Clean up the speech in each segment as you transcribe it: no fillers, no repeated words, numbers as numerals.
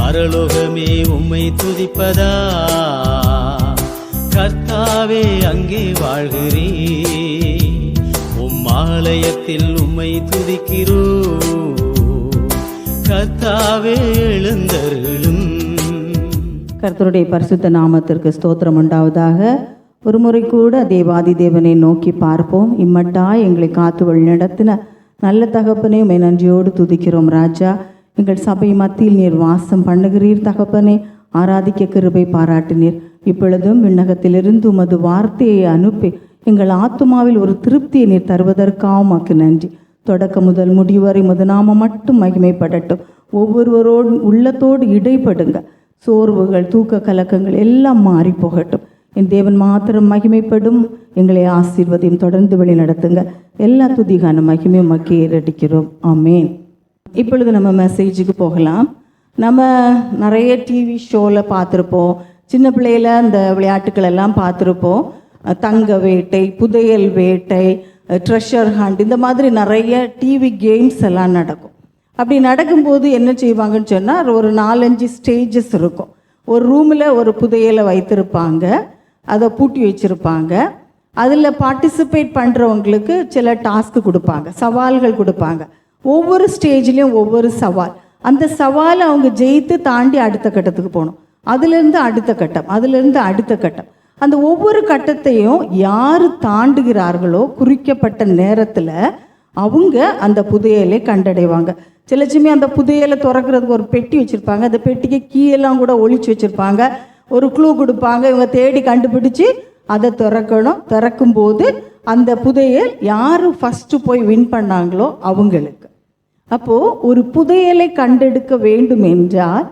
பரலோகமே உம்மை துதிப்பதா, கர்த்தாவே அங்கே வாழ்கிறே, உம் ஆலயத்தில் உம்மை துதிக்கிறோ, கர்த்தாவே எழுந்தருளும். கர்த்தருடைய பரிசுத்த நாமத்திற்கு ஸ்தோத்திரம் உண்டாவதாக. ஒரு முறை கூட தேவாதி தேவனை நோக்கி பார்ப்போம். இம்மட்டா எங்களை காத்து வழி நடத்தின நல்ல தகப்பனே, உம்மை நன்றியோடு துதிக்கிறோம் ராஜா. எங்கள் சபை மத்தியில் நீர் வாசம் பண்ணுகிறீர் தகப்பனே. ஆராதிக்க கிருபை பாராட்டினீர். இப்பொழுதும் விண்ணகத்திலிருந்து உமது வார்த்தையை அனுப்பி எங்கள் ஆத்துமாவில் ஒரு திருப்தியை நீர் தருவதற்காக உமக்கு நன்றி. தொடக்க முதல் முடிவரை உமது நாமம் மட்டும் மகிமைப்படட்டும். ஒவ்வொருவரோடு உள்ளத்தோடு இடைப்படுங்க. சோர்வுகள், தூக்க கலக்கங்கள் எல்லாம் மாறி போகட்டும். என் தேவன் மாத்திரம் மகிமைப்படும். எங்களை ஆசீர்வதியும், தொடர்ந்து வழி நடத்துங்க. எல்லா துதிகான மகிமை உமக்கே ஏறடிக்கிறோம். ஆமேன். இப்பொழுது நம்ம மெசேஜுக்கு போகலாம். நம்ம நிறைய டிவி ஷோவில் பார்த்துருப்போம். சின்ன பிள்ளையில் அந்த விளையாட்டுக்கள் எல்லாம் பார்த்துருப்போம். தங்க வேட்டை, புதையல் வேட்டை, ட்ரெஷர் ஹண்ட், இந்த மாதிரி நிறைய டிவி கேம்ஸ் எல்லாம் நடக்கும். அப்படி நடக்கும்போது என்ன செய்வாங்கன்னு சொன்னால், ஒரு 4-5 ஸ்டேஜஸ் இருக்கும். ஒரு ரூமில் ஒரு புதையலை வைத்திருப்பாங்க, அதை பூட்டி வச்சுருப்பாங்க. அதில் பார்ட்டிசிபேட் பண்ணுறவங்களுக்கு சில டாஸ்க்கு கொடுப்பாங்க, சவால்கள் கொடுப்பாங்க. ஒவ்வொரு ஸ்டேஜ்லேயும் ஒவ்வொரு சவால். அந்த சவாலை அவங்க ஜெயித்து தாண்டி அடுத்த கட்டத்துக்கு போகணும். அதுலேருந்து அடுத்த கட்டம், அதுலேருந்து அடுத்த கட்டம். அந்த ஒவ்வொரு கட்டத்தையும் யார் தாண்டுகிறார்களோ குறிக்கப்பட்ட நேரத்தில் அவங்க அந்த புதையலை கண்டடைவாங்க. சில சமயம் அந்த புதையலை திறக்கிறதுக்கு ஒரு பெட்டி வச்சுருப்பாங்க. அந்த பெட்டிக்கு கீழெல்லாம் கூட ஒழிச்சு வச்சுருப்பாங்க. ஒரு க்ளூ கொடுப்பாங்க. இவங்க தேடி கண்டுபிடிச்சி அதை திறக்கணும். திறக்கும்போது அந்த புதையல் யார் ஃபஸ்ட்டு போய் வின் பண்ணாங்களோ அவங்களுக்கு. அப்போது ஒரு புதையலை கண்டெடுக்க வேண்டும் என்றால்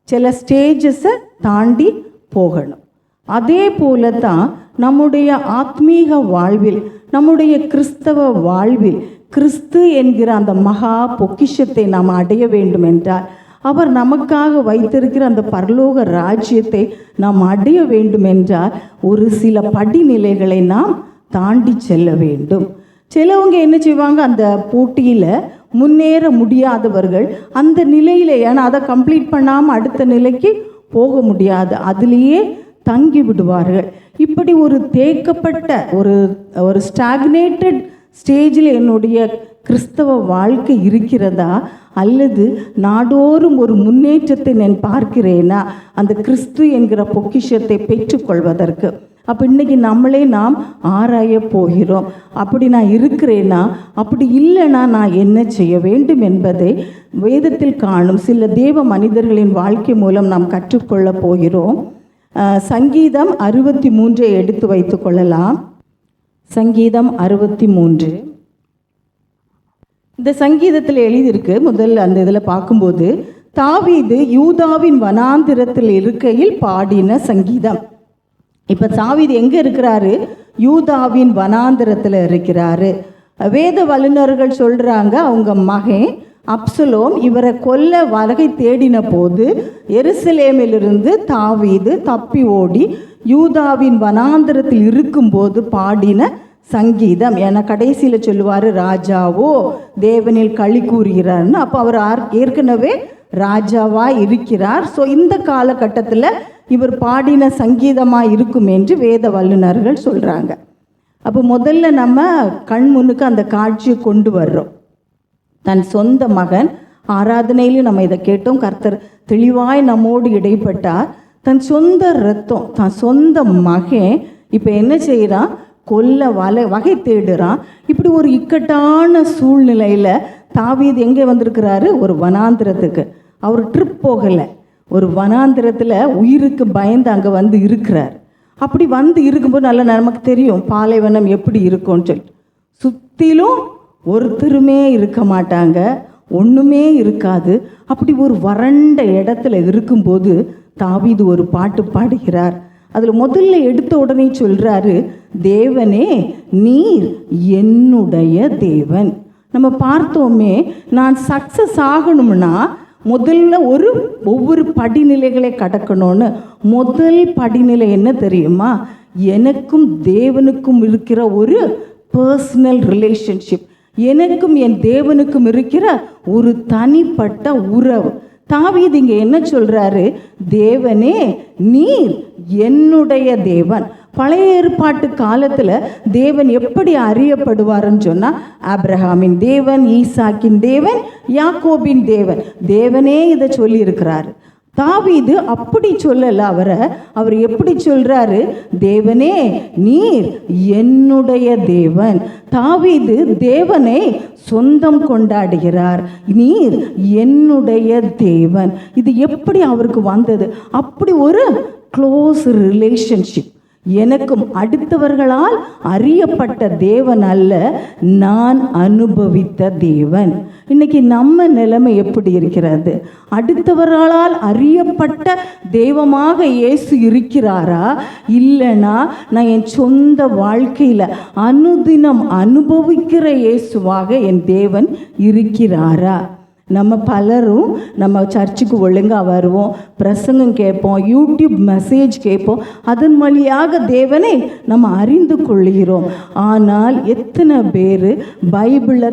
சில ஸ்டேஜஸை தாண்டி போகணும். அதே போல தான் நம்முடைய ஆத்மீக வாழ்வில், நம்முடைய கிறிஸ்தவ வாழ்வில் கிறிஸ்து என்கிற அந்த மகா பொக்கிஷத்தை நாம் அடைய வேண்டும் என்றால், அவர் நமக்காக வைத்திருக்கிற அந்த பரலோக ராஜ்யத்தை நாம் அடைய வேண்டும் என்றால் ஒரு சில படிநிலைகளை நாம் தாண்டி செல்ல வேண்டும். சிலவங்க என்ன செய்வாங்க, அந்த போட்டியில் முன்னேற முடியாதவர்கள் அந்த நிலையில், ஏன்னா அதை கம்ப்ளீட் பண்ணாமல் அடுத்த நிலைக்கு போக முடியாது, அதிலேயே தங்கி விடுவார்கள். இப்படி ஒரு தேக்கப்பட்ட ஒரு ஸ்டாக்னேட்டட் ஸ்டேஜில் என்னுடைய கிறிஸ்தவ வாழ்க்கை இருக்கிறதா, அல்லது நாடோறும் ஒரு முன்னேற்றத்தை நான் பார்க்கிறேனா அந்த கிறிஸ்து என்கிற பொக்கிஷத்தை பெற்றுக்கொள்வதற்கு? அப்போ இன்றைக்கி நம்மளே நாம் ஆராய போகிறோம். அப்படி நான் இருக்கிறேனா, அப்படி இல்லைனா நான் என்ன செய்ய வேண்டும் என்பதை வேதத்தில் காணும் சில தேவ மனிதர்களின் வாழ்க்கை மூலம் நாம் கற்றுக்கொள்ள போகிறோம். சங்கீதம் 63 எடுத்து வைத்து கொள்ளலாம். சங்கீதம் 63. இந்த சங்கீதத்தில் எழுதியிருக்கு. முதல்ல அந்த இதில் பார்க்கும்போது, தாவீது யூதாவின் வனாந்திரத்தில் இருக்கையில் பாடின சங்கீதம். இப்போ தாவீது எங்கே இருக்கிறாரு? யூதாவின் வனாந்திரத்தில் இருக்கிறாரு. வேத வல்லுநர்கள் சொல்கிறாங்க, அவங்க மகன் அப்சலோம் இவரை கொல்ல வகை தேடின போது எருசலேமிலிருந்து தாவீது தப்பி ஓடி யூதாவின் வனாந்திரத்தில் இருக்கும்போது பாடின சங்கீதம். என கடைசியில் சொல்லுவார், ராஜாவோ தேவனில் களி கூறுகிறார்னு. அப்போ அவர் ஏற்கனவே ராஜாவாக இருக்கிறார். ஸோ இந்த காலகட்டத்தில் இவர் பாடின சங்கீதமாக இருக்கும் என்று வேத வல்லுநர்கள் சொல்கிறாங்க. அப்போ முதல்ல நம்ம கண் முன்னுக்கு அந்த காட்சியை கொண்டு வர்றோம். தன் சொந்த மகன், ஆராதனையிலும் நம்ம இதை கேட்டோம், கர்த்தர் தெளிவாய் நம்மோடு இடைப்பட்டார். தன் சொந்த ரத்தம், தன் சொந்த மகன் இப்போ என்ன செய்கிறான்? கொல்ல வகை தேடுறான். இப்படி ஒரு இக்கட்டான சூழ்நிலையில் தாவீது எங்கே வந்திருக்கிறாரு? ஒரு வனாந்திரத்துக்கு. அவர் ட்ரிப் போகலை, ஒரு வனாந்திரத்தில் உயிருக்கு பயந்து அங்கே வந்து இருக்கிறார். அப்படி வந்து இருக்கும்போது நல்லா நமக்கு தெரியும் பாலைவனம் எப்படி இருக்கும்னு சொல்லிட்டு. சுற்றிலும் ஒருத்தருமே இருக்க மாட்டாங்க, ஒன்றுமே இருக்காது. அப்படி ஒரு வறண்ட இடத்துல இருக்கும்போது தாவீது ஒரு பாட்டு பாடுகிறார். அதில் முதல்ல எடுத்த உடனே சொல்கிறாரு, தேவனே நீர் என்னுடைய தேவன். நம்ம பார்த்தோமே, நான் சக்ஸஸ் ஆகணும்னா முதல்ல ஒவ்வொரு படிநிலைகளை கடக்கணும்னு. முதல் படிநிலை என்ன தெரியுமா? எனக்கும் தேவனுக்கும் இருக்கிற ஒரு பர்சனல் ரிலேஷன்ஷிப், எனக்கும் என் தேவனுக்கும் இருக்கிற ஒரு தனிப்பட்ட உறவு. தாவீது இங்க என்ன சொல்றாரு? தேவனே நீர் என்னுடைய தேவன். பழைய ஏற்பாட்டு காலத்துல தேவன் எப்படி அறியப்படுவார்னு சொன்னா, ஆபிரகாமின் தேவன், ஈசாக்கின் தேவன், யாக்கோபின் தேவன். தேவனே இதை சொல்லி இருக்கிறாரு. தாவீது அப்படி சொல்லல, அவர் எப்படி சொல்றாரு? தேவனே நீர் என்னுடைய தேவன். தாவீது தேவனை சொந்தம் கொண்டாடுகிறார். நீர் என்னுடைய தேவன். இது எப்படி அவருக்கு வந்தது? அப்படி ஒரு க்ளோஸ் ரிலேஷன்ஷிப். எனக்கும் அடுத்தவர்களால் அறியப்பட்ட தேவன் அல்ல, நான் அனுபவித்த தேவன். இன்னைக்கு நம்ம நிலைமை எப்படி இருக்கிறது? அடுத்தவர்களால் அறியப்பட்ட தெய்வமாக இயேசு இருக்கிறாரா? இல்லைனா நான் என் சொந்த வாழ்க்கையில் அனுதினம் அனுபவிக்கிற இயேசுவாக என் தேவன் இருக்கிறாரா? நம்ம பலரும் நம்ம சர்ச்சுக்கு ஒழுங்காக வருவோம், பிரசங்கம் கேட்போம், யூடியூப் மெசேஜ் கேட்போம், அதன் வழியாக தேவனை நம்ம அறிந்து கொள்கிறோம். ஆனால் எத்தனை பேர் பைபிளை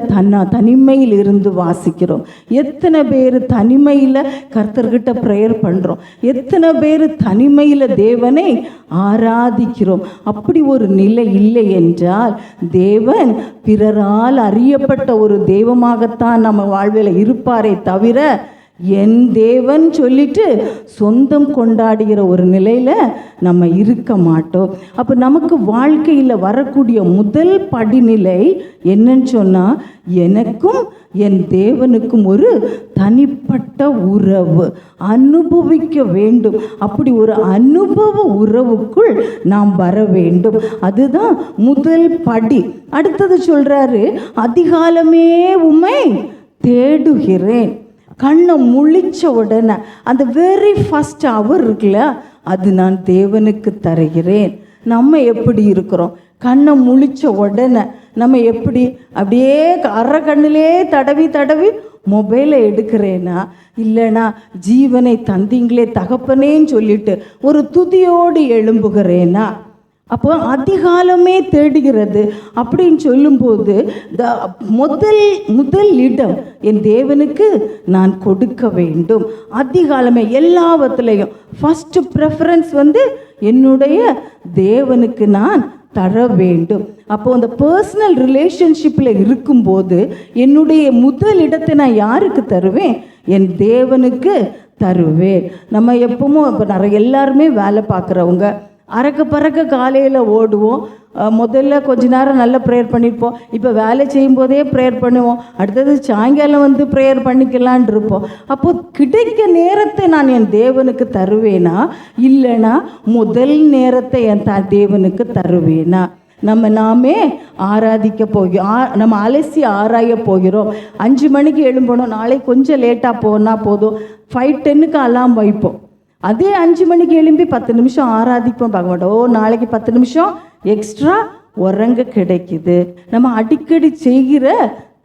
தனிமையில் இருந்து வாசிக்கிறோம்? எத்தனை பேர் தனிமையில் கர்த்தர்கிட்ட ப்ரேயர் பண்ணுறோம்? எத்தனை பேர் தனிமையில் தேவனை ஆராதிக்கிறோம்? அப்படி ஒரு நிலை இல்லை என்றால் தேவன் பிறரால் அறியப்பட்ட ஒரு தெய்வமாகத்தான் நம்ம வாழ்வில் இருப்பாரே தவிர, என் தேவன் சொல்லிட்டு சொந்தம் கொண்டாடுகிற ஒரு நிலையில் நம்ம இருக்க மாட்டோம். அப்போ நமக்கு வாழ்க்கையில் வரக்கூடிய முதல் படிநிலை என்னன்னு சொன்னால், எனக்கும் என் தேவனுக்கும் ஒரு தனிப்பட்ட உறவு அனுபவிக்க வேண்டும். அப்படி ஒரு அனுபவ உறவுக்குள் நாம் வர வேண்டும். அதுதான் முதல் படி. அடுத்தது சொல்றாரு, அதிகாலமே உம்மை தேடுகிறேன். கண்ணை முழிச்ச உடனே அந்த வெரி ஃபர்ஸ்ட் அவர் இருக்குல்ல, அது நான் தேவனுக்கு தருகிறேன். நம்ம எப்படி இருக்கிறோம்? கண்ணை முழிச்ச உடனே நம்ம எப்படி அப்படியே அரை கண்ணிலே தடவி மொபைலை எடுக்கிறேனா, இல்லைனா ஜீவனை தந்தீங்களே தகப்பனேன்னு சொல்லிட்டு ஒரு துதியோடு எழும்புகிறேனா? அப்போ அதிகாலமே தேடுகிறது அப்படின்னு சொல்லும்போது முதல் இடம் என் தேவனுக்கு நான் கொடுக்க வேண்டும். அதிகாலமே எல்லாவற்றிலையும் ஃபர்ஸ்ட் ப்ரெஃபரன்ஸ் என்னுடைய தேவனுக்கு நான் தர வேண்டும். அப்போ அந்த பர்சனல் ரிலேஷன்ஷிப்பில் இருக்கும்போது என்னுடைய முதல் இடத்தை நான் யாருக்கு தருவேன்? என் தேவனுக்கு தருவேன். நம்ம எப்பவும் இப்போ எல்லாருமே வேலை பார்க்குறவங்க, அறக்க பறக்க காலையில் ஓடுவோம். முதல்ல கொஞ்ச நேரம் நல்லா ப்ரேயர் பண்ணியிருப்போம். இப்போ வேலை செய்யும்போதே ப்ரேயர் பண்ணுவோம். அடுத்தது சாயங்காலம் ப்ரேயர் பண்ணிக்கலான் இருப்போம். அப்போது கிடைக்க நேரத்தை நான் என் தேவனுக்கு தருவேனா, இல்லைனா முதல் நேரத்தை என் தேவனுக்கு தருவேனா? நாமே ஆராதிக்க போகிறோம், நம்ம அலசி ஆராய போகிறோம். 5 மணிக்கு எழும்பணும், நாளை கொஞ்சம் லேட்டாக போனால் போதும், 5:10 அலாம் வைப்போம். அதே 5 மணிக்கு எழும்பி 10 நிமிஷம் ஆராதிப்போம், பார்க்க மாட்டோம். நாளைக்கு 10 நிமிஷம் எக்ஸ்ட்ரா உறங்க கிடைக்குது. நம்ம அடிக்கடி செய்கிற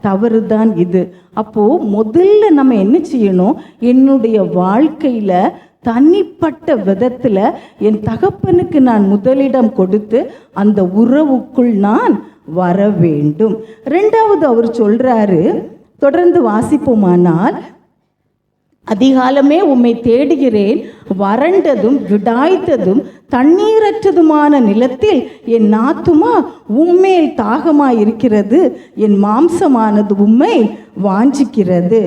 தவறு தான் இது. அப்போது முதல்ல நம்ம என்ன செய்யணும்? என்னுடைய வாழ்க்கையில் தனிப்பட்ட விதத்தில் என் தகப்பனுக்கு நான் முதலிடம் கொடுத்து அந்த உறவுக்குள் நான் வர வேண்டும். 2வது அவர் சொல்கிறாரு, தொடர்ந்து வாசிப்போமானால், அதிகாலமே உம்மை தேடுகிறேன், வறண்டதும் விடாய்த்ததும் தண்ணீரற்றதுமான நிலத்தில் என் ஆத்துமா உம்மேல் தாகமாயிருக்கிறது, என் மாம்சமானது உம்மை வாஞ்சிக்கிறது.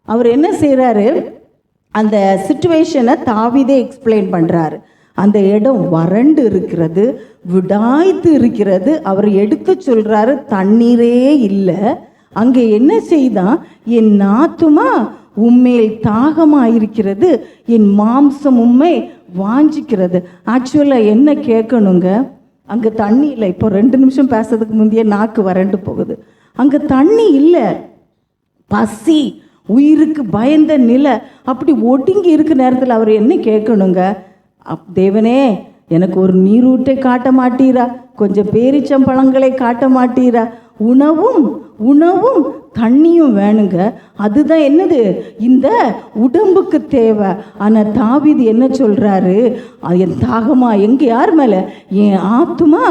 அவர் என்ன செய்கிறாரு? அந்த சிச்சுவேஷனை தாவீதே எக்ஸ்பிளைன் பண்ணுறாரு. அந்த இடம் வறண்டு இருக்கிறது, விடாய்த்து இருக்கிறது. அவர் எடுத்து சொல்கிறாரு, தண்ணீரே இல்லை. அங்கே என்ன செய்தான்? என் ஆத்துமா உம்மேல் தாகமாயிருக்கிறது, என் மாம்சம் உம்மை வாஞ்சிக்கிறது. ஆக்சுவலாக என்ன கேட்கணுங்க? அங்கே தண்ணி இல்லை. இப்போ 2 நிமிஷம் பேசுறதுக்கு முந்தைய நாக்கு வறண்டு போகுது. அங்கே தண்ணி இல்லை, பசி, உயிருக்கு பயந்த நிலை, அப்படி ஒடுங்கி இருக்க நேரத்தில் அவர் என்ன கேட்கணுங்க? தேவனே, எனக்கு ஒரு நீரூட்டை காட்ட மாட்டீரா? கொஞ்சம் பேரிச்சம்பழங்களை காட்ட மாட்டீரா? உணவும் உணவும் தண்ணியும் வேணுங்க. அதுதான் என்னது, இந்த உடம்புக்கு தேவை. ஆனால் தாவீது என்ன சொல்கிறாரு, என் தாகமா எங்கே, யார் மேலே, என் ஆத்துமா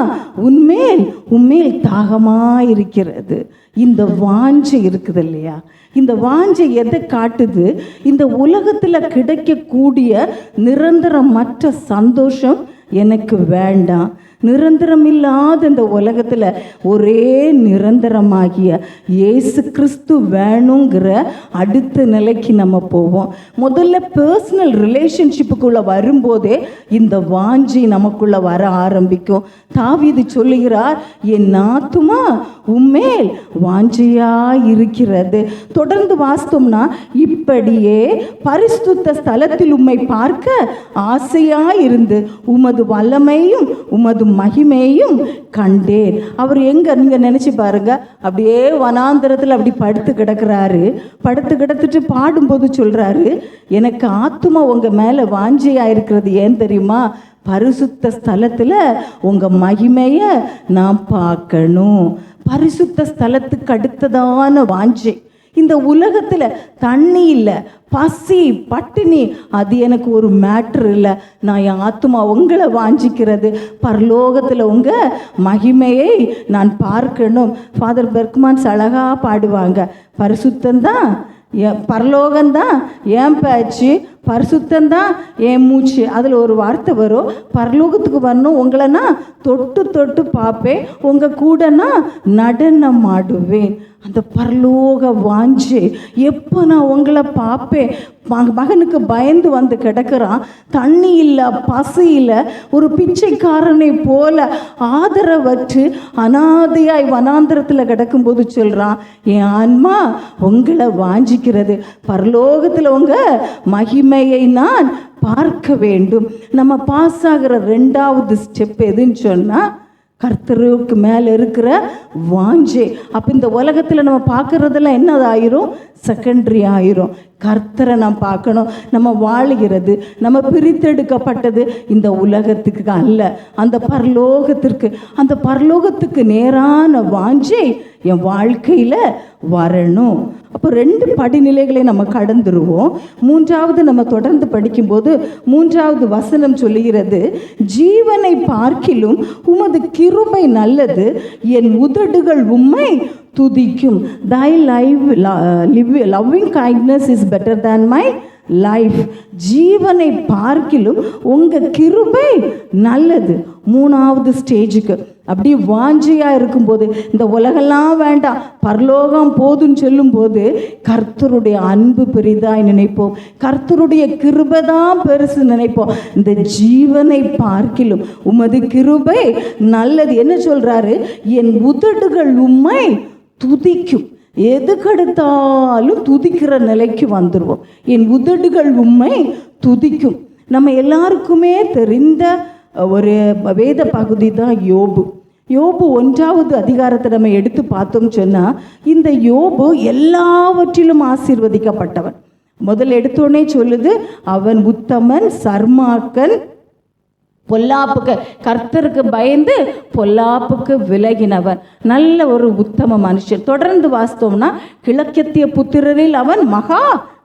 உன்மேல் தாகமாக இருக்கிறது. இந்த வாஞ்சை இருக்குது இல்லையா, இந்த வாஞ்சை எதை காட்டுது, இந்த உலகத்தில் கிடைக்கக்கூடிய நிரந்தரமற்ற சந்தோஷம் எனக்கு வேண்டாம். நிரந்தரம் இல்லாத இந்த உலகத்தில் ஒரே நிரந்தரமாகிய இயேசு கிறிஸ்து வேணுங்கிற அடுத்த நிலைக்கு நம்ம போவோம். முதல்ல பர்சனல் ரிலேஷன்ஷிப்புக்குள்ளே வரும்போதே இந்த வாஞ்சி நமக்குள்ளே வர ஆரம்பிக்கும். தாவீது சொல்லுகிறார், என் ஆத்துமா உம்மேல் வாஞ்சையாக இருக்கிறது. தொடர்ந்து வாசித்தோம்னா, இப்படியே பரிசுத்த ஸ்தலத்தில் உம்மை பார்க்க ஆசையாக இருந்து உமது வல்லமையும் உமது மகிமையும் கண்டேன். அவர் எங்க, நீங்க நினைச்சு பாருங்க, அப்படியே வனாந்தரத்தில் அப்படி படுத்து கிடக்கிறாரு. படுத்து கிடத்துட்டு பாடும்போது சொல்றாரு, எனக்கு ஆத்துமா உங்க மேல வாஞ்சையா இருக்கிறது ஏன் தெரியுமா, பரிசுத்த ஸ்தலத்துல உங்க மகிமைய நான் பார்க்கணும். பரிசுத்த ஸ்தலத்துக்கு அடுத்ததான வாஞ்சை. இந்த உலகத்தில் தண்ணி இல்லை, பசி, பட்டினி, அது எனக்கு ஒரு மேட்ரு இல்லை. நான் என் ஆத்துமா உங்களை வாஞ்சிக்கிறது, பரலோகத்தில் உங்கள் மகிமையை நான் பார்க்கணும். ஃபாதர் பெர்க்மான்ஸ் அழகாக பாடுவாங்க, பரிசுத்தந்தான் பரலோகம்தான் என் பேச்சு, பரிசுத்தந்தான் என் மூச்சு. அதில் ஒரு வார்த்தை வரும், பரலோகத்துக்கு வரணும் உங்களை நான் தொட்டு தொட்டு பார்ப்பேன், உங்கள் கூட நான் நடனம் ஆடுவேன். அந்த பரலோக வாஞ்சை, எப்போ நான் உங்களை பார்ப்பேன். மகனுக்கு பயந்து வந்து கிடக்கிறான், தண்ணி இல்லை, பசி இல்லை, ஒரு பிச்சைக்காரனை போல ஆதரவற்று அனாதையாய் வனாந்திரத்தில் கிடக்கும்போது சொல்கிறான், என் ஆன்மா உங்களை வாஞ்சிக்கிறது, பரலோகத்தில் உங்கள் மகிமையை நான் பார்க்க வேண்டும். நம்ம பாஸ் ஆகிற 2வது ஸ்டெப் எதுன்னு சொன்னால், கர்த்தருக்கு மேலே இருக்கிற வாஞ்சை. அப்போ இந்த உலகத்தில் நம்ம பார்க்குறதெல்லாம் என்னது ஆயிரும், செகண்டரி ஆயிரும். கர்த்தரை நாம் பார்க்கணும். நம்ம வாழுகிறது, நம்ம பிரித்தெடுக்கப்பட்டது இந்த உலகத்துக்கு அல்ல, அந்த பரலோகத்திற்கு. அந்த பரலோகத்துக்கு நேரான வாஞ்சை என் வாழ்க்கையில் வரணும். அப்போ 2 படிநிலைகளை நம்ம கடந்துருவோம். 3வது நம்ம தொடர்ந்து படிக்கும்போது 3வது வசனம் சொல்லுகிறது, ஜீவனை பார்க்கிலும் உமது கிருபை நல்லது, என் உதடுகள் உம்மை துதிக்கும். Thy loving kindness is better than my life. ஜீவனை பார்க்கிலும் உங்கள் கிருபை நல்லது. 3வது ஸ்டேஜுக்கு அப்படி வாஞ்சியாக இருக்கும்போது, இந்த உலகெல்லாம் வேண்டாம், பரலோகம் போதுன்னு சொல்லும்போது, கர்த்தருடைய அன்பு பெரிதாய் நினைப்போம், கர்த்தருடைய கிருபை தான் பெருசு நினைப்போம். இந்த ஜீவனை பார்க்கிலும் உமது கிருபை நல்லது. என்ன சொல்கிறாரு, என் உதடுகள் உம்மை துதிக்கும். எதுக்கெடுத்தாலும் துதிக்கிற நிலைக்கு வந்துடுவோம். என் உதடுகள் உம்மை துதிக்கும். நம்ம எல்லாருக்குமே தெரிந்த ஒரு வேத பகுதி தான் யோபு. யோபு 1வது அதிகாரத்தை நம்ம எடுத்து பார்த்தோம் சொன்னால், இந்த யோபு எல்லாவற்றிலும் ஆசீர்வதிக்கப்பட்டவன். முதல்ல எடுத்தோடனே சொல்லுது, அவன் உத்தமன், சர்மாக்கன், பொல்லாப்புக்கு, கர்த்தருக்கு பயந்து பொல்லாப்புக்கு விலகினவன், நல்ல ஒரு உத்தம மனுஷன். தொடர்ந்து வாசித்தோம்னா, கிழக்கத்திய புத்திரரில் அவன் மகா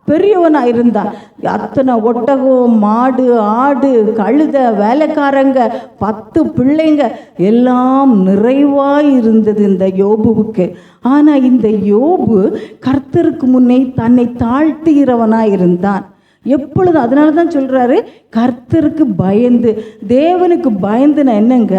பெரியவனாக இருந்தான். அத்தனை ஒட்டகம், மாடு, ஆடு, கழுத, வேலைக்காரங்க, 10 பிள்ளைங்க, எல்லாம் நிறைவாய் இருந்தது இந்த யோபுவுக்கு. ஆனால் இந்த யோபு கர்த்தருக்கு முன்னே தன்னை தாழ்த்துகிறவனாக இருந்தான் எப்பொழுதும். அதனால தான் சொல்கிறாரு, கர்த்தருக்கு பயந்து, தேவனுக்கு பயந்துனா என்னங்க,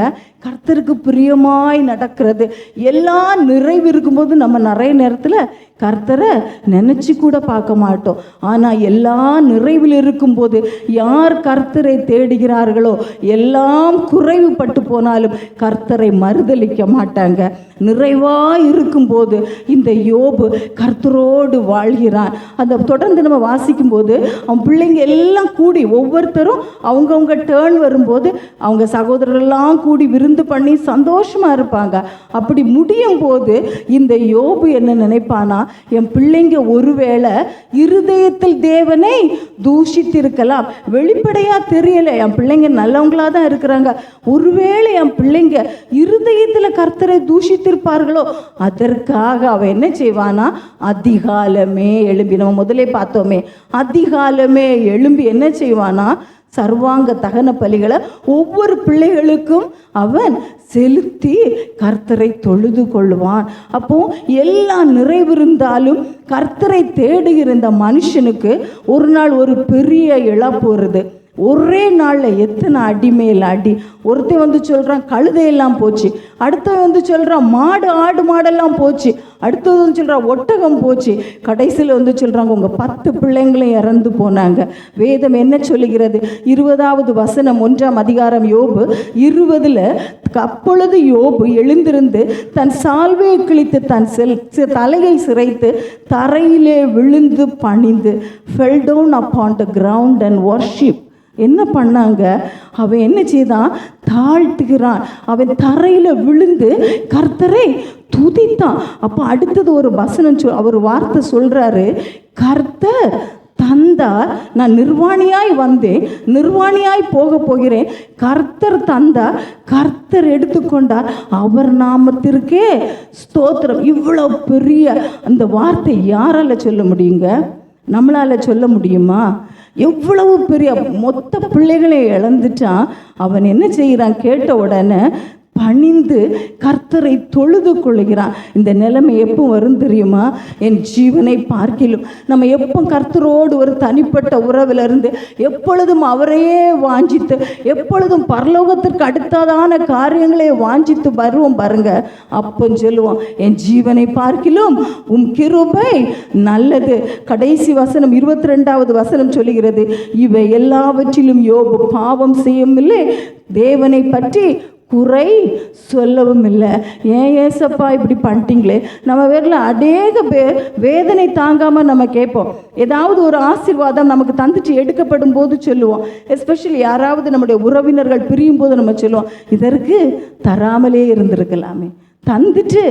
கர்த்தருக்கு பிரியமாய் நடக்கிறது. எல்லா நிறைவு இருக்கும்போது நம்ம நிறைய நேரத்தில் கர்த்தரை நினச்சி கூட பார்க்க மாட்டோம். ஆனால் எல்லா நிறைவில் இருக்கும்போது யார் கர்த்தரை தேடுகிறார்களோ எல்லாம் குறைவுபட்டு போனாலும் கர்த்தரை மறுதலிக்க மாட்டாங்க. நிறைவாக இருக்கும்போது இந்த யோபு கர்த்தரோடு வாழ்கிறான். அந்த தொடர்ந்து நம்ம வாசிக்கும்போது அவன் பிள்ளைங்க எல்லாம் கூடி, ஒவ்வொருத்தரும் அவங்கவுங்க டேர்ன் வரும்போது அவங்க சகோதரரெல்லாம் கூடி விருந்து விருந்து பண்ணி சந்தோஷமா இருப்பாங்க. அப்படி முடியும் போது இந்த யோபு என்ன நினைப்பானா, என் பிள்ளைங்க ஒருவேளை இருதயத்தில் தேவனை தூஷித்திருக்கலாம், வெளிப்படையா தெரியல, என் பிள்ளைங்க நல்லவங்களா தான் இருக்கிறாங்க, ஒருவேளை என் பிள்ளைங்க இருதயத்துல கர்த்தரை தூஷித்திருப்பார்களோ, அதற்காக அவன் என்ன செய்வானா, அதிகாலமே எழும்பி, நம்ம முதலே பார்த்தோமே, அதிகாலமே எழும்பி என்ன செய்வானா, சர்வாங்க தகன பலிகளை ஒவ்வொரு பிள்ளைகளுக்கும் அவன் செலுத்தி கர்த்தரை தொழுது கொள்வான். அப்போ எல்லாம் நிறைவிருந்தாலும் கர்த்தரை தேடுகிற இந்த மனுஷனுக்கு ஒரு நாள் ஒரு பெரிய இழப்பு வருது. ஒரே நாளில் எத்தனை அடி மேல் அடி. ஒருத்தன் வந்து சொல்கிறான் கழுதையெல்லாம் போச்சு, அடுத்தவன் வந்து சொல்கிறான் ஆடு மாடெல்லாம் போச்சு, அடுத்தது வந்து சொல்கிறான் ஒட்டகம் போச்சு, கடைசியில் வந்து சொல்கிறாங்க உங்கள் 10 பிள்ளைங்களும் இறந்து போனாங்க. வேதம் என்ன சொல்லுகிறது? 20வது வசனம் 1ஆம் அதிகாரம் யோபு 20ல், அப்பொழுது யோபு எழுந்திருந்து தன் சால்வையை கிழித்து தன் தலையை சிரைத்து தரையிலே விழுந்து பணிந்து fell down upon the ground and worship. என்ன பண்ணாங்க? அவன் என்ன செய்தான்? தாழ்த்துகிறான். அவன் தரையில் விழுந்து கர்த்தரை துதித்தான். அப்போ அடுத்தது ஒரு வசனம் அவர் வார்த்தை சொல்றாரு, கர்த்தர் தந்தார், நான் நிர்வாணியாய் வந்தேன், நிர்வாணியாய் போக போகிறேன், கர்த்தர் தந்தார், கர்த்தர் எடுத்துக்கொண்டார், அவர் நாமத்திற்கே ஸ்தோத்திரம். இவ்வளோ பெரிய அந்த வார்த்தை யாரால சொல்ல முடியுங்க? நம்மளால சொல்ல முடியுமா? எவ்வளவு பெரிய மொத்த பிள்ளைகளை இழந்துட்டான். அவன் என்ன செய்கிறான்? கேட்ட உடனே பணிந்து கர்த்தரை தொழுது கொள்கிறான். இந்த நிலைமை எப்போ வரும் தெரியுமா? என் ஜீவனை பார்க்கிலும் நம்ம எப்போ கர்த்தரோடு ஒரு தனிப்பட்ட உறவிலிருந்து எப்பொழுதும் அவரையே வாஞ்சித்து, எப்பொழுதும் பரலோகத்திற்கு அடுத்ததான காரியங்களே வாஞ்சித்து வருவோம் பாருங்க, அப்போ சொல்லுவோம் என் ஜீவனை பார்க்கிலும் உம் கிருபை நல்லது. கடைசி வசனம் 22வது வசனம் சொல்லுகிறது, இவை எல்லாவற்றிலும் யோபு பாவம் செய்யவில்லை, தேவனை பற்றி குறை சொல்லவும் இல்லை. ஏன் ஏசப்பா இப்படி பண்ணிட்டீங்களே? நம்ம பேரில் அநேக பேர் வேதனை தாங்காமல் நம்ம கேட்போம். ஏதாவது ஒரு ஆசீர்வாதம் நமக்கு தந்துட்டு எடுக்கப்படும் போது சொல்லுவோம், எஸ்பெஷலி யாராவது நம்முடைய உறவினர்கள் பிரியும் போது நம்ம சொல்லுவோம், இதற்கு தராமலே இருந்திருக்கலாமே, தந்துட்டு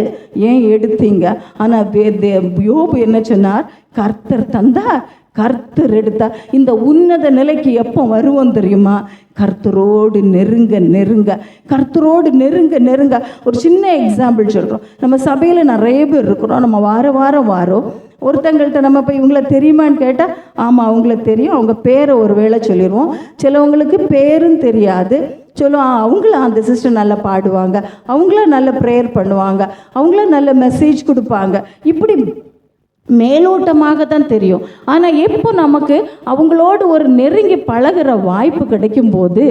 ஏன் எடுத்தீங்க? ஆனால் யோபு என்ன சொன்னார்? கர்த்தர் தந்தார், கர்த்தர் எடுத்தார். இந்த உன்னத நிலைக்கு எப்போ வருவோம் தெரியுமா? கர்த்தரோடு நெருங்க நெருங்க, கர்த்தரோடு நெருங்க நெருங்க. ஒரு சின்ன எக்ஸாம்பிள் சொல்கிறோம். நம்ம சபையில் நிறைய பேர் இருக்கிறோம், நம்ம வாரம் வாரோம். ஒருத்தங்கள்ட்ட நம்ம இப்போ இவங்கள தெரியுமான்னு கேட்டால் ஆமாம் அவங்கள தெரியும், அவங்க பேரை ஒரு வேளை சொல்லிடுவோம். சிலவங்களுக்கு பேரும் தெரியாது, சொல்லுவோம் அவங்கள அந்த சிஸ்டர் நல்லா பாடுவாங்க, அவங்கள நல்ல ப்ரேயர் பண்ணுவாங்க, அவங்கள நல்ல மெசேஜ் கொடுப்பாங்க, இப்படி மேலோட்டமாக தான் தெரியும். ஆனால் எப்போ நமக்கு அவங்களோடு ஒரு நெருங்கி பழகிற வாய்ப்பு கிடைக்கும் போது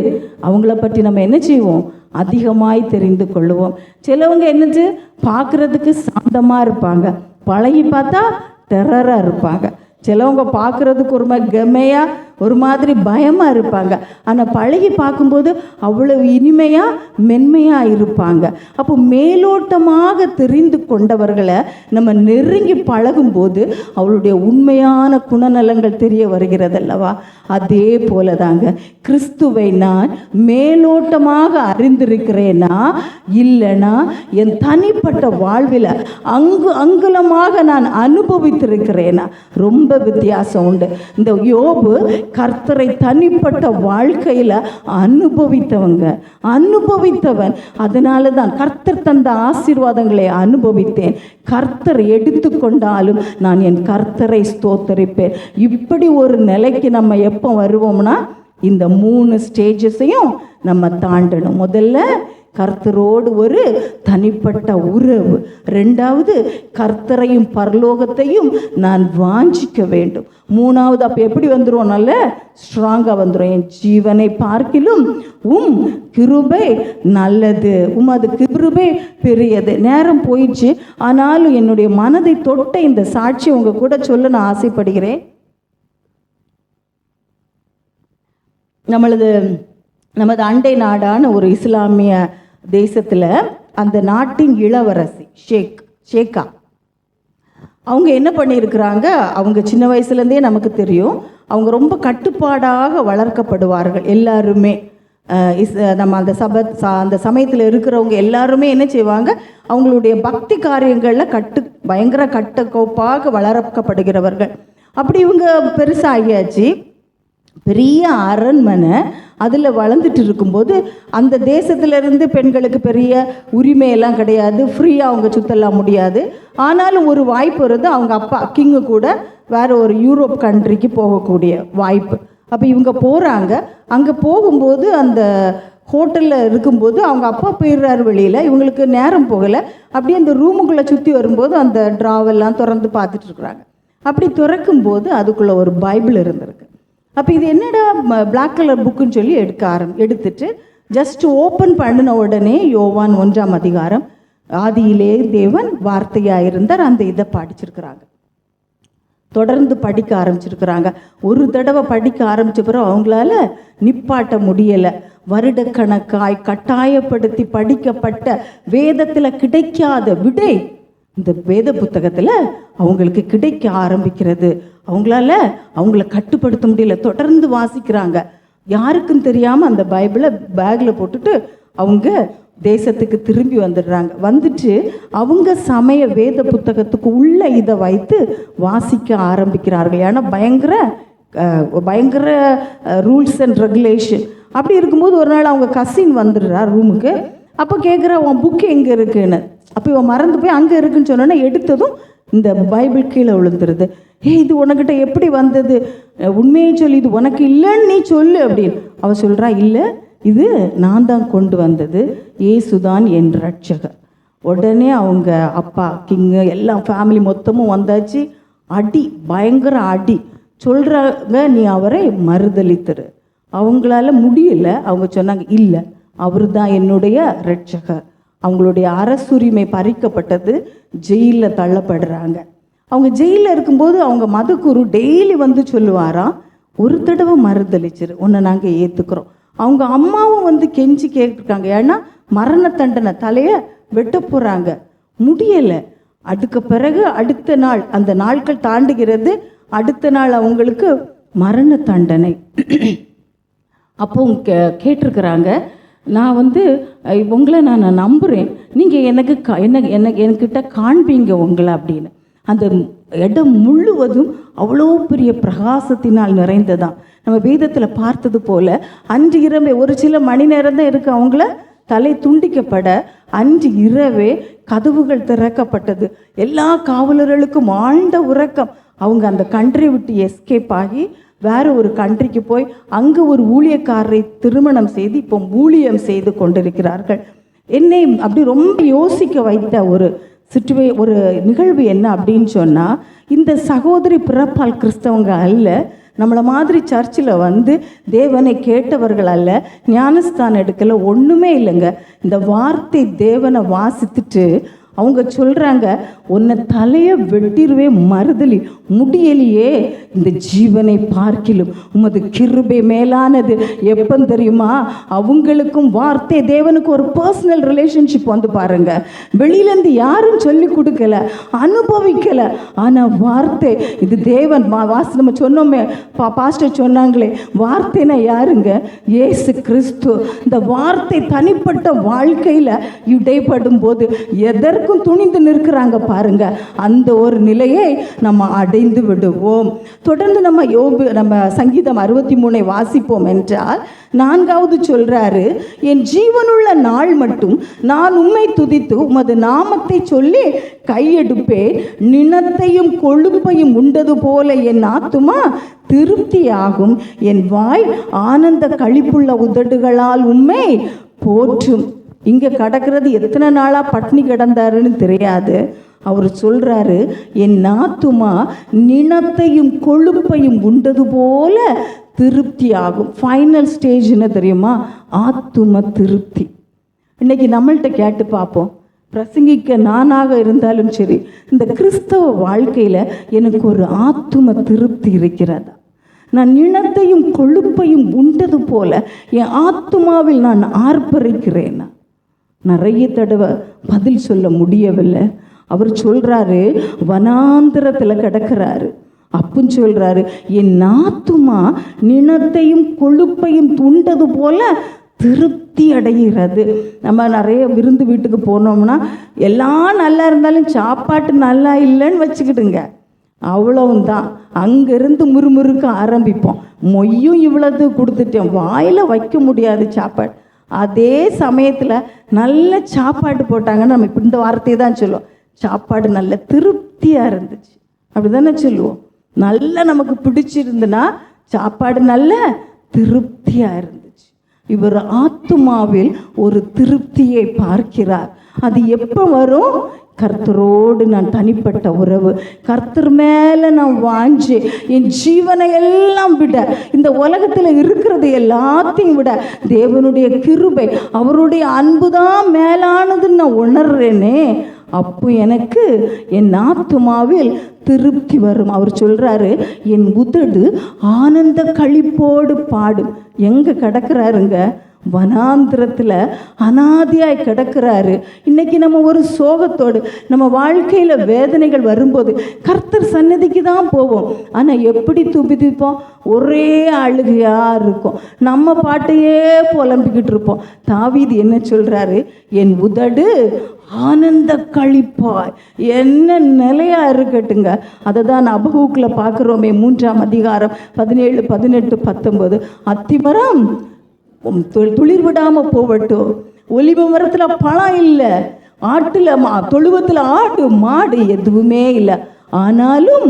அவங்கள பற்றி நம்ம என்ன செய்வோம்? அதிகமாய் தெரிந்து கொள்ளுவோம். சிலவங்க என்னது பார்க்குறதுக்கு சாந்தமாக இருப்பாங்க, பழகி பார்த்தா டெரராக இருப்பாங்க. சிலவங்க பார்க்குறதுக்கு ஒரு மாதிரி கெமையாக ஒரு மாதிரி பயமாக இருப்பாங்க, ஆனால் பழகி பார்க்கும்போது அவ்வளவு இனிமையாக மென்மையாக இருப்பாங்க. அப்போ மேலோட்டமாக தெரிந்து கொண்டவர்களை நம்ம நெருங்கி பழகும்போது அவளுடைய உண்மையான குணநலங்கள் தெரிய வருகிறது அல்லவா? அதே போல தாங்க கிறிஸ்துவை நான் மேலோட்டமாக அறிந்திருக்கிறேனா இல்லைனா என் தனிப்பட்ட வாழ்வில் அங்குலமாக நான் அனுபவித்திருக்கிறேனா? ரொம்ப வித்தியாசம் உண்டு. இந்த யோபு கர்த்தரை தனிப்பட்ட வாழ்க்கையில் அனுபவித்தவன். அதனால தான் கர்த்தர் தந்த ஆசீர்வாதங்களை அனுபவித்தேன், கர்த்தர் எடுத்துக்கொண்டாலும் நான் என் கர்த்தரை ஸ்தோத்தரிப்பேன். இப்படி ஒரு நிலைக்கு நம்ம எப்போ வருவோம்னா இந்த 3 ஸ்டேஜஸையும் நம்ம தாண்டணும். முதல்ல கர்த்தரோடு ஒரு தனிப்பட்ட உறவு, 2வது கர்த்தரையும் பரலோகத்தையும் நான் வாஞ்சிக்க வேண்டும், 3வது அப்போ எப்படி வந்துடும்? நல்ல ஸ்ட்ராங்காக வந்துடும். என் ஜீவனை பார்க்கிலும் உம் கிருபை நல்லது, உமது கிருபை பெரியது. நேரம் போயிடுச்சு, ஆனாலும் என்னுடைய மனதை தொட்ட இந்த சாட்சி உங்க கூட சொல்ல நான் ஆசைப்படுகிறேன். நமது அண்டை நாடான ஒரு இஸ்லாமிய தேசத்தில் அந்த நாட்டின் இளவரசி ஷேக்கா அவங்க என்ன பண்ணியிருக்கிறாங்க? அவங்க சின்ன வயசுலேருந்தே நமக்கு தெரியும், அவங்க ரொம்ப கட்டுப்பாடாக வளர்க்கப்படுவார்கள். எல்லாருமே நம்ம அந்த சமயத்தில் இருக்கிறவங்க எல்லாருமே என்ன செய்வாங்க, அவங்களுடைய பக்தி காரியங்களில் பயங்கர கட்டுக்கோப்பாக வளர்க்கப்படுகிறவர்கள். அப்படி இவங்க பெருசாகியாச்சு, பெரிய அரண்மனை அதில் வளர்ந்துட்டு இருக்கும்போது அந்த தேசத்திலிருந்து பெண்களுக்கு பெரிய உரிமையெல்லாம் கிடையாது, ஃப்ரீயாக அவங்க சுற்றலாம் முடியாது. ஆனாலும் ஒரு வாய்ப்பு வருது, அவங்க அப்பா கிங்கு கூட வேறு ஒரு யூரோப் கண்ட்ரிக்கு போகக்கூடிய வாய்ப்பு. அப்போ இவங்க போகிறாங்க. அங்கே போகும்போது அந்த ஹோட்டலில் இருக்கும்போது அவங்க அப்பா போயிடுறாரு வெளியில், இவங்களுக்கு நேரம் போகலை. அப்படியே அந்த ரூமுக்குள்ளே சுற்றி வரும்போது அந்த ட்ராவெல்லாம் திறந்து பார்த்துட்ருக்குறாங்க. அப்படி திறக்கும்போது அதுக்குள்ளே ஒரு பைபிள் இருந்திருக்கு. அப்போ இது என்னடா பிளாக் கலர் புக்குன்னு சொல்லி எடுத்துட்டு ஜஸ்ட் ஓப்பன் பண்ணின உடனே யோவான் 1ஆம் அதிகாரம், ஆதியிலே தேவன் வார்த்தையாக இருந்தார், அந்த இதை படிச்சிருக்கிறாங்க. தொடர்ந்து படிக்க ஆரம்பிச்சிருக்கிறாங்க. ஒரு தடவை படிக்க ஆரம்பித்த பிறகு அவங்களால நிப்பாட்ட முடியலை. வருடக்கணக்காய் கட்டாயப்படுத்தி படிக்கப்பட்ட வேதத்தில் கிடைக்காத விடை இந்த வேத புத்தகத்தில் அவங்களுக்கு கிடைக்க ஆரம்பிக்கிறது. அவங்கள கட்டுப்படுத்த முடியல. தொடர்ந்து வாசிக்கிறாங்க. யாருக்கும் தெரியாமல் அந்த பைபிளை பேக்கில் போட்டுட்டு அவங்க தேசத்துக்கு திரும்பி வந்துடுறாங்க. வந்துட்டு அவங்க சமய வேத புத்தகத்துக்கு உள்ள இதை வைத்து வாசிக்க ஆரம்பிக்கிறார்கள். ஏன்னா பயங்கர ரூல்ஸ் அண்ட் ரெகுலேஷன். அப்படி இருக்கும்போது ஒரு நாள் அவங்க கசின் வந்துடுறார் ரூமுக்கு. அப்போ கேட்குறா, உன் புக்கு எங்கே இருக்குன்னு. அப்போ இவன் மறந்து போய் அங்கே இருக்குன்னு சொன்னோன்னா எடுத்ததும் இந்த பைபிள் கீழே விழுந்துருது. இது உனக்கிட்ட எப்படி வந்தது, உண்மையை சொல்லி, இது உனக்கு இல்லைன்னு நீ சொல்லு அப்படின்னு. அவள் சொல்கிறா, இல்லை, இது நான் தான் கொண்டு வந்தது, இயேசுதான் என் ரட்சகர். உடனே அவங்க அப்பா கிங்கு எல்லாம் ஃபேமிலி மொத்தமும் வந்தாச்சு. பயங்கர அடி. சொல்கிறாங்க, நீ அவரை மறுதலித்துரு. அவங்களால முடியல. அவங்க சொன்னாங்க, இல்லை, அவர் தான் என்னுடைய ரட்சகர். அவங்களுடைய அரசுரிமை பறிக்கப்பட்டது. ஜெயிலில் தள்ளப்படுறாங்க. அவங்க ஜெயிலில் இருக்கும்போது அவங்க மதகுரு டெய்லி வந்து சொல்லுவாராம், ஒரு தடவை மறுதளிச்சிரு, உன்னை நாங்கள் ஏற்றுக்கிறோம். அவங்க அம்மாவும் வந்து கெஞ்சி கேட்டிருக்காங்க. ஏன்னா மரண தண்டனை, தலையை வெட்ட போகிறாங்க, முடியலை. அதுக்கு பிறகு அடுத்த நாள், அந்த நாட்கள் தாண்டுகிறது, அடுத்த நாள் அவங்களுக்கு மரண தண்டனை. அப்போ கேட்டிருக்கிறாங்க, நான் வந்து உங்களை நான் நம்புகிறேன், நீங்கள் என்கிட்ட காண்பீங்க உங்களை அப்படின்னு. அந்த இடம் முழுவதும் அவ்வளோ பெரிய பிரகாசத்தினால் நிறைந்ததான். நம்ம வேதத்தில் பார்த்தது போல அன்று இரவே ஒரு சில மணி நேரம் தான் இருக்கு அவங்கள தலை துண்டிக்கப்பட, அன்று இரவே கதவுகள் திறக்கப்பட்டது. எல்லா காவலர்களுக்கும் ஆழ்ந்த உறக்கம். அவங்க அந்த கண்ட்ரி விட்டு எஸ்கேப் ஆகி வேறு ஒரு கண்ட்ரிக்கு போய் அங்கே ஒரு ஊழியக்காரரை திருமணம் செய்து இப்போ ஊழியம் செய்து கொண்டிருக்கிறார்கள். என்னை அப்படி ரொம்ப யோசிக்க வைத்த ஒரு நிகழ்வு என்ன அப்படின்னு சொன்னால், இந்த சகோதரி பிறப்பால் கிறிஸ்தவங்க அல்ல, நம்மளை மாதிரி சர்ச்சில் வந்து தேவனை கேட்டவர்கள் அல்ல, ஞானஸ்தானம் எடுக்கலை, ஒன்றுமே இல்லைங்க. இந்த வார்த்தை தேவனை வாசித்துட்டு அவங்க சொல்கிறாங்க, உன்னை தலையை வெட்டிருவே மறுதலி, முடியலையே, இந்த ஜீவனை பார்க்கிலும் உமது கிருபை மேலானது. எப்போ தெரியுமா? அவங்களுக்கும் வார்த்தை தேவனுக்கு ஒரு பர்சனல் ரிலேஷன்ஷிப் வந்து பாருங்க. வெளியிலேருந்து யாரும் சொல்லி கொடுக்கல, அனுபவிக்கலை. ஆனால் வார்த்தை இது தேவன் நம்ம சொன்னோமே, பாஸ்டர் சொன்னாங்களே, வார்த்தைனா யாருங்க? இயேசு கிறிஸ்து. இந்த வார்த்தை தனிப்பட்ட வாழ்க்கையில் இடைப்படும் போது எதற்கும் துணிந்து நிற்கிறாங்க பாருங்க. அந்த ஒரு நிலையை நம்ம அடைந்து விடுவோம். தொடர்ந்து நம்ம சங்கீதம் 63 வாசிப்போம் என்றால் 4வது சொல்றாரு, என் ஜீவனுள்ள நாள் மட்டும் நான் உம்மை துதித்து உமது நாமத்தை சொல்லி கையெடுப்பேன். நினத்தையும் கொழுப்பையும் உண்டது போல என் ஆத்துமா திருப்தியாகும். என் வாய் ஆனந்த களிப்புள்ள உதடுகளால் உம்மை போற்றும். இங்கே கடக்கிறது எத்தனை நாளாக பட்னி கிடந்தாருன்னு தெரியாது. அவர் சொல்கிறாரு, என் ஆத்துமா நினத்தையும் கொழுப்பையும் உண்டது போல திருப்தி ஆகும். ஃபைனல் ஸ்டேஜ் என்ன தெரியுமா? ஆத்தும திருப்தி. இன்னைக்கு நம்மள்கிட்ட கேட்டு பார்ப்போம், பிரசங்கிக்க நானாக இருந்தாலும் சரி, இந்த கிறிஸ்தவ வாழ்க்கையில் எனக்கு ஒரு ஆத்தும திருப்தி இருக்கிறதா? நான் நினத்தையும் கொழுப்பையும் உண்டது போல என் ஆத்துமாவில் நான் ஆர்ப்பரிக்கிறேன். நிறைய தடவை பதில் சொல்ல முடியவில்லை. அவர் சொல்கிறாரு, வனாந்திரத்தில் கிடக்கிறாரு. அப்புன்னு சொல்கிறாரு, என் ஆத்துமா நினத்தையும் கொழுப்பையும் உண்டது போல திருப்தி அடைகிறது. நம்ம நிறைய விருந்து வீட்டுக்கு போனோம்னா எல்லாம் நல்லா இருந்தாலும் சாப்பாட்டு நல்லா இல்லைன்னு வச்சுக்கிடுங்க, அவ்வளவும் தான். அங்கேருந்து முறுமுறுக்க ஆரம்பிப்போம். மொய்யும் இவ்வளவு கொடுத்துட்டேன், வாயில் வைக்க முடியாது சாப்பாடு. அதே சமயத்தில் நல்ல சாப்பாடு போட்டாங்கன்னு நம்ம இப்போ இந்த வார்த்தையை தான் சொல்லுவோம், சாப்பாடு நல்ல திருப்தியாக இருந்துச்சு, அப்படி தானே சொல்லுவோம். நல்லா நமக்கு பிடிச்சிருந்துன்னா சாப்பாடு நல்ல திருப்தியாக இருந்துச்சு. இவர் ஆத்துமாவில் ஒரு திருப்தியை பார்க்கிறார். அது எப்போ வரும்? கர்த்தரோடு நான் தனிப்பட்ட உறவு, கர்த்தர் மேலே நான் வாஞ்சி, என் ஜீவனை எல்லாம் விட, இந்த உலகத்தில் இருக்கிறது எல்லாத்தையும் விட தேவனுடைய கிருபை, அவருடைய அன்பு தான் மேலானதுன்னு நான் உணர்றேனே, அப்போ எனக்கு என் ஆத்துமாவில் திருப்தி வரும். அவர் சொல்கிறாரு, என் உதடு ஆனந்த களிப்போடு பாடும். எங்கே கிடக்கிறாருங்க? வனாந்திரத்தில் அனாதியாய் கிடக்கிறாரு. இன்னைக்கு நம்ம ஒரு சோகத்தோடு, நம்ம வாழ்க்கையில் வேதனைகள் வரும்போது கர்த்தர் சன்னதிக்கு தான் போவோம். ஆனால் எப்படி துபிதிப்போம்? ஒரே அழுகையாக இருக்கும், நம்ம பாட்டையே புலம்பிக்கிட்டு இருப்போம். தாவீது என்ன சொல்கிறாரு? என் உதடு ஆனந்த களிப்பாய். என்ன நிலையா இருக்கட்டுங்க. அதை தான் அபகூக்கில் பார்க்குறோமே, 3ஆம் அதிகாரம் 17, 18, 19. அத்திமரம் துளிர் விடாமல் போகட்டும், ஒலிவ மரத்தில் பழம் இல்லை, ஆட்டில் தொழுவத்தில் ஆடு மாடு எதுவுமே இல்லை, ஆனாலும்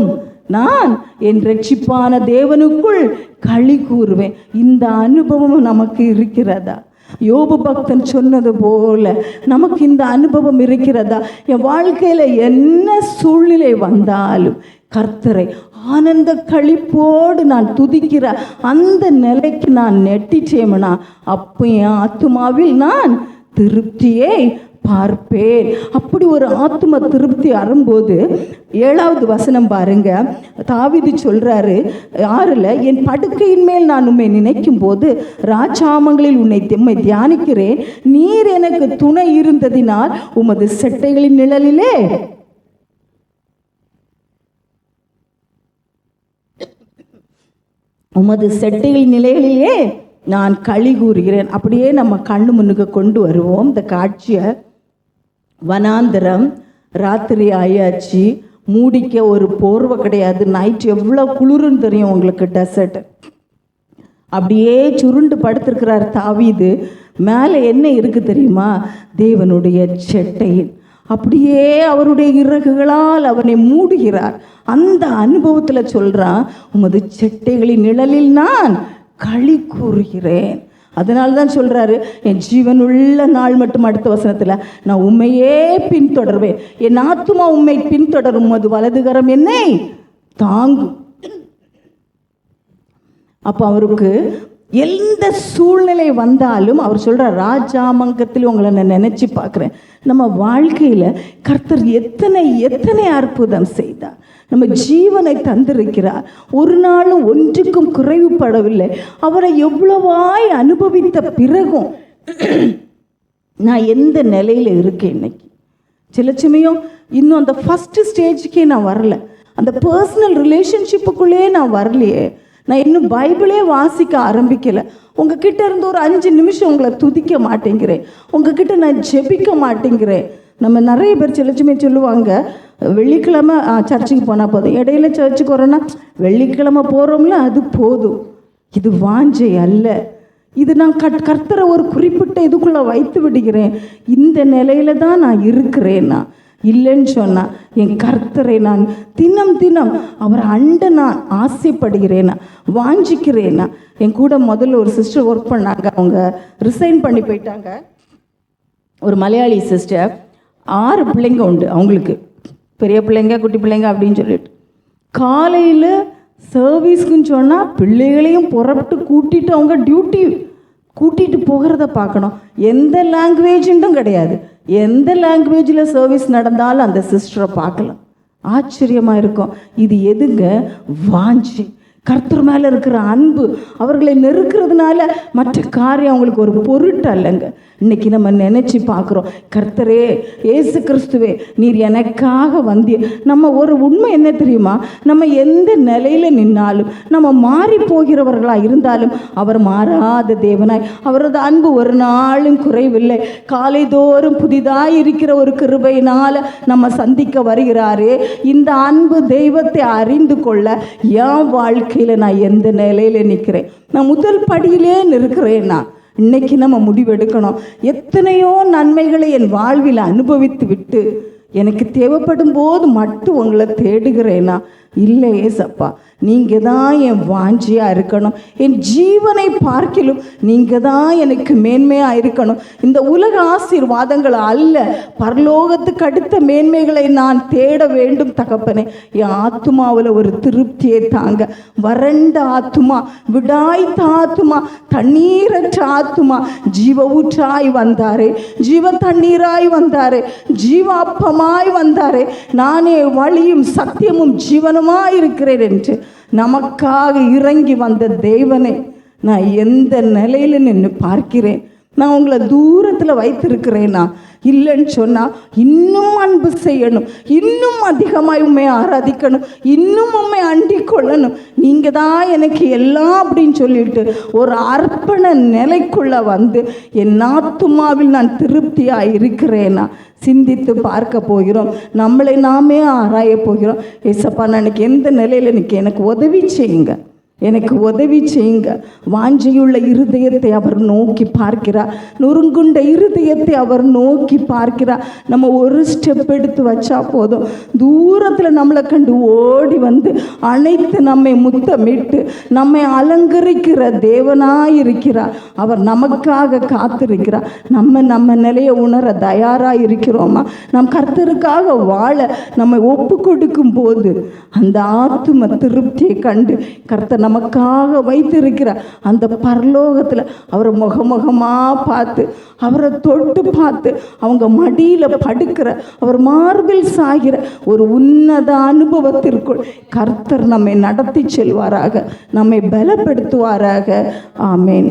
நான் என் ரட்சிப்பான தேவனுக்குள் களி கூறுவேன். இந்த அனுபவம் நமக்கு இருக்கிறதா? யோபு பக்தன் சொன்னது போல நமக்கு இந்த அனுபவம் இருக்கிறதா? என் வாழ்க்கையில் என்ன சூழ்நிலை வந்தாலும் கர்த்தரை ஆனந்த களிப்போடு நான் துதிக்கிற அந்த நிலைக்கு நான் நெட்டிச்சேமனா, அப்போ என் ஆத்துமாவில் நான் திருப்தியை பார்ப்பேன். அப்படி ஒரு ஆத்தும திருப்தி வரும்போது 7வது வசனம் பாருங்க, தாவீது சொல்றாரு 6ல், என் படுக்கையின் மேல் நான் உம்மை நினைக்கும் போது ராஜாமங்களில் உம்மை தியானிக்கிறேன். நீர் எனக்கு துணை இருந்ததினால் உமது செட்டைகளின் நிழலிலே உமது செட்டைகளின் நிலைகளிலே நான் களி கூறுகிறேன். அப்படியே நம்ம கண்ணு முன்னுக்கு கொண்டு வருவோம் இந்த காட்சியை. வனாந்திரம், ராத்திரி ஆயாச்சு, மூடிக்க ஒரு போர்வை கிடையாது, நைட் எவ்வளோ குளிருன்னு தெரியும் உங்களுக்கு, டெசர்ட். அப்படியே சுருண்டு படுத்திருக்கிறார் தாவீது. மேலே என்ன இருக்குது தெரியுமா? தேவனுடைய செட்டையின் அப்படியே அவருடைய இறகுகளால் அவனை மூடுகிறார். அந்த அனுபவத்தில் சொல்கிறான், உமது செட்டைகளின் நிழலில் நான் களி கூறுகிறேன். அதனால தான் சொல்கிறாரு, என் ஜீவனுள்ள நாள் மட்டும், அடுத்த வசனத்தில், நான் உண்மையே பின்தொடர்வேன், என் ஆத்துமா உண்மை பின்தொடரும், அது வலதுகரம் என்னை தாங்கும். அப்போ அவருக்கு எந்த சூழ்நிலை வந்தாலும் அவர் சொல்கிறார், ராஜாமங்கத்தில் உங்களை நான் நினச்சி பார்க்குறேன். நம்ம வாழ்க்கையில் கர்த்தர் எத்தனை அற்புதம் செய்தார், நம்ம ஜீவனை தந்திருக்கிறார், ஒரு நாளும் ஒன்றுக்கும் குறைவுபடவில்லை. அவரை எவ்வளவாய் அனுபவித்த பிறகும் நான் எந்த நிலையில் இருக்கேன் இன்னைக்கு? சில சமயம் இன்னும் அந்த ஃபஸ்ட்டு ஸ்டேஜுக்கே நான் வரல, அந்த பர்சனல் ரிலேஷன்ஷிப்புக்குள்ளேயே நான் வரலையே, நான் இன்னும் பைபிளே வாசிக்க ஆரம்பிக்கலை. உங்ககிட்ட இருந்து ஒரு 5 நிமிஷம் உங்களை துதிக்க மாட்டேங்கிறேன், உங்ககிட்ட நான் ஜெபிக்க மாட்டேங்கிறேன். நம்ம நிறைய பேர் சிலச்சுமே சொல்லுவாங்க, வெள்ளிக்கிழமை சர்ச்சுக்கு போனால் போதும், இடையில சர்ச்சுக்கு வரோன்னா வெள்ளிக்கிழமை போகிறோம்ல அது போதும். இது வாஞ்சை அல்ல. இது நான் கர்த்தரை ஒரு குறிப்பிட்ட இதுக்குள்ளே வைத்து விடுகிறேன். இந்த நிலையில தான் நான் இருக்கிறேன்னா இல்லைன்னு சொன்னால், என் கர்த்தரை நான் தினம் அவரை அண்ட நான் ஆசைப்படுகிறேன்னா, வாஞ்சிக்கிறேன்னா. என் கூட முதல்ல ஒரு சிஸ்டர் ஒர்க் பண்ணாங்க, அவங்க ரிசைன் பண்ணி போயிட்டாங்க. ஒரு மலையாளி சிஸ்டர், 6 பிள்ளைங்க உண்டு அவங்களுக்கு, பெரிய பிள்ளைங்க குட்டி பிள்ளைங்க அப்படின்னு சொல்லிட்டு. காலையில் சர்வீஸ்க்குன்னு சொன்னால் பிள்ளைகளையும் புறப்பட்டு கூட்டிகிட்டு அவங்க டியூட்டி கூட்டிகிட்டு போகிறத பார்க்கணும். எந்த லாங்குவேஜுன்றும் கிடையாது, எந்த லாங்குவேஜில் சர்வீஸ் நடந்தாலும் அந்த சிஸ்டரை பார்க்கலாம். ஆச்சரியமாக இருக்கும். இது எதுங்க? வாஞ்சி. கர்த்தர் மேலே இருக்கிற அன்பு அவர்களை நெருக்கிறதுனால மற்ற காரியம் அவங்களுக்கு ஒரு பொருட்டு அல்லங்க. இன்னைக்கு நம்ம நினச்சி பார்க்குறோம், கர்த்தரே இயேசு கிறிஸ்துவே நீர் எனக்காக வந்திய. நம்ம ஒரு உண்மை என்ன தெரியுமா, நம்ம எந்த நிலையில் நின்னாலும், நம்ம மாறி போகிறவர்களாக இருந்தாலும் அவர் மாறாத தேவனாய், அவரது அன்பு ஒரு நாளும் குறைவில்லை. காலைதோறும் புதிதாய் இருக்கிற ஒரு கிருபையினால் நம்ம சந்திக்க வருகிறாரே. இந்த அன்பு தெய்வத்தை அறிந்து கொள்ள என் வாழ்க்கையில் நான் எந்த நிலையில் நிற்கிறேன், நான் முதல் படியிலே நிற்கிறேன்னா இன்னைக்கு நம்ம முடிவெடுக்கணும். எத்தனையோ நன்மைகளை என் வாழ்வில் அனுபவித்து விட்டு எனக்கு தேவைப்படும் போது மட்டும் உங்களை தேடுகிறேனா? இல்லை ஏசப்பா, நீங்கள் தான் என் வாஞ்சியாக இருக்கணும். என் ஜீவனை பார்க்கிலும் நீங்கள் தான் எனக்கு மேன்மையாக இருக்கணும். இந்த உலக ஆசீர்வாதங்கள் அல்ல, பரலோகத்துக்கு அடுத்த மேன்மைகளை நான் தேட வேண்டும் தகப்பனே. என் ஆத்துமாவில் ஒரு திருப்தியை தாங்க. வறண்ட ஆத்துமா, விடாய்த்த ஆத்துமா, தண்ணீரற்ற ஆத்துமா ஜீவ ஊற்றாய் வந்தாரே, ஜீவ தண்ணீராய் வந்தாரே, ஜீவ அப்பமாய் வந்தாரே, நானே வழியும் சத்தியமும் ஜீவனுமாய் இருக்கிறேன் என்று நமக்காக இறங்கி வந்த தேவனை நான் எந்த நிலையில நின்று பார்க்கிறேன்? நான் உங்களை தூரத்தில் வைத்திருக்கிறேனா? இல்லைன்னு சொன்னால் இன்னும் அன்பு செய்யணும், இன்னும் அதிகமாக உண்மை ஆராதிக்கணும், இன்னும் உண்மை அண்டிக் கொள்ளணும். நீங்கள் தான் எனக்கு எல்லாம் அப்படின்னு சொல்லிட்டு ஒரு அர்ப்பண நிலைக்குள்ளே வந்து என் ஆத்துமாவில் நான் திருப்தியாக இருக்கிறேனா? சிந்தித்து பார்க்க போகிறோம், நம்மளை நாமே ஆராய போகிறோம். ஏசப்பா, நான் எனக்கு எந்த நிலையில் எனக்கு உதவி செய்யுங்க, எனக்கு உதவி செய்யுங்க. வாஞ்சையுள்ள இருதயத்தை அவர் நோக்கி பார்க்கிறார், நொறுங்குண்ட இருதயத்தை அவர் நோக்கி பார்க்கிறார். நம்ம ஒரு ஸ்டெப் எடுத்து வச்சா போதும், தூரத்தில் நம்மளை கண்டு ஓடி வந்து அனைத்து நம்மை முத்தமிட்டு நம்மை அலங்கரிக்கிற தேவனாயிருக்கிறார். அவர் நமக்காக காத்திருக்கிறார். நம்ம நிலையை உணர தயாராக இருக்கிறோமா? நம் கர்த்தருக்காக வாழ நம்மை ஒப்பு கொடுக்கும் போது அந்த ஆத்தும திருப்தியை கண்டு கர்த்தர் நமக்காக வைத்திருக்கிறார் அந்த பரலோகத்தில் அவரை முகமுகமாக பார்த்து, அவரை தொட்டு பார்த்து, அவங்க மடியில் படுக்கிற, அவர் மார்பில் சாகிற ஒரு உன்னத அனுபவத்திற்குள் கர்த்தர் நம்மை நடத்தி செல்வாராக, நம்மை பலப்படுத்துவாராக. ஆமேன்.